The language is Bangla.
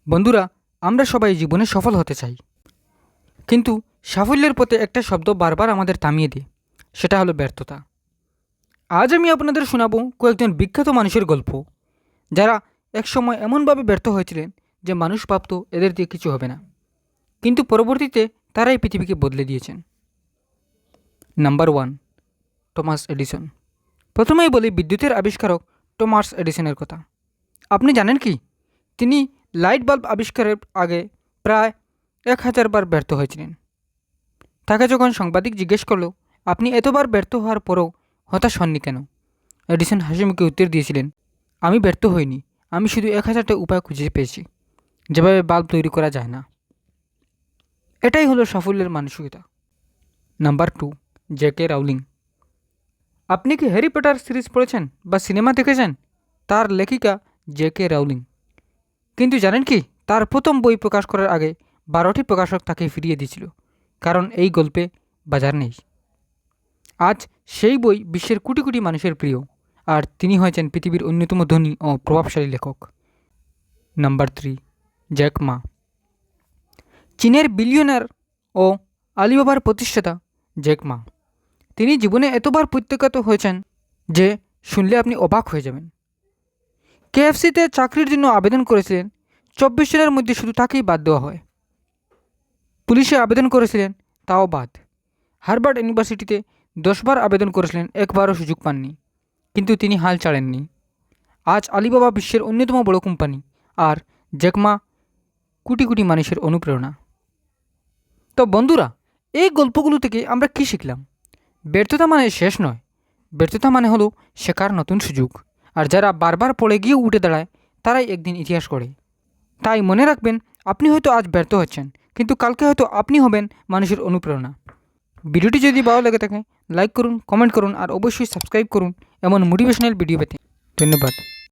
বন্ধুরা, আমরা সবাই জীবনে সফল হতে চাই, কিন্তু সাফল্যের পথে একটা শব্দ বারবার আমাদের থামিয়ে দেয়, সেটা হলো ব্যর্থতা। আজ আমি আপনাদের শোনাবো কয়েকজন বিখ্যাত মানুষের গল্প, যারা একসময় এমনভাবে ব্যর্থ হয়েছিলেন যে মানুষ ভাবত এদের দিয়ে কিছু হবে না, কিন্তু পরবর্তীতে তারাই পৃথিবীকে বদলে দিয়েছেন। Number 1, Thomas Edison. প্রথমেই বলি বিদ্যুতের আবিষ্কারক টমাস এডিসনের কথা। আপনি জানেন কি, তিনি লাইট বাল্ব আবিষ্কারের আগে প্রায় 1000 বার ব্যর্থ হয়েছিলেন। তাকে যখন সাংবাদিক জিজ্ঞেস করলো, আপনি এতবার ব্যর্থ হওয়ার পরও হতাশ হননি কেন, এডিসন হাসিমুখে উত্তর দিয়েছিলেন, আমি ব্যর্থ হইনি, আমি শুধু 1000টা উপায় খুঁজে পেয়েছি যেভাবে বাল্ব তৈরি করা যায় না। এটাই হলো সাফল্যের মানসিকতা। নাম্বার 2, জে.কে. রাউলিং। আপনি কি হ্যারি পটার সিরিজ পড়েছেন বা সিনেমা দেখেছেন? তার লেখিকা জে.কে. রাউলিং। কিন্তু জানেন কি, তার প্রথম বই প্রকাশ করার আগে 12টি প্রকাশক তাকে ফিরিয়ে দিয়েছিল, কারণ এই গল্পে বাজার নেই। আজ সেই বই বিশ্বের কোটি কোটি মানুষের প্রিয়, আর তিনি হয়েছেন পৃথিবীর অন্যতম ধনী ও প্রভাবশালী লেখক। Number 3, Jack Ma. চীনের বিলিয়নার ও আলিবাবার প্রতিষ্ঠাতা জ্যাক মা। তিনি জীবনে এতবার প্রত্যাখ্যাত হয়েছেন যে শুনলে আপনি অবাক হয়ে যাবেন। কেএফসিতে চাকরির জন্য আবেদন করেছিলেন, 24 জনের মধ্যে শুধু তাকেই বাদ দেওয়া হয়। পুলিশে আবেদন করেছিলেন, তাও বাদ। হার্ভার্ড ইউনিভার্সিটিতে 10 বার আবেদন করেছিলেন, একবারও সুযোগ পাননি, কিন্তু তিনি হাল ছাড়েননি। আজ আলিবাবা বিশ্বের অন্যতম বড় কোম্পানি, আর জ্যাক মা কোটি কোটি মানুষের অনুপ্রেরণা। তো বন্ধুরা, এই গল্পগুলো থেকে আমরা কী শিখলাম? ব্যর্থতা মানে শেষ নয়, ব্যর্থতা মানে হলো শেখার নতুন সুযোগ, আর যারা বারবার পড়ে গিয়ে উঠে দাঁড়ায় তারাই একদিন ইতিহাস গড়ে। তাই মনে রাখবেন, আপনি হয়তো আজ ব্যর্থ হচ্ছেন, কিন্তু কালকে হয়তো আপনি হবেন মানুষের অনুপ্রেরণা। ভিডিওটি যদি ভালো লেগে থাকে, লাইক করুন, কমেন্ট করুন, আর অবশ্যই সাবস্ক্রাইব করুন এমন মোটিভেশনাল ভিডিও পেতে। ধন্যবাদ।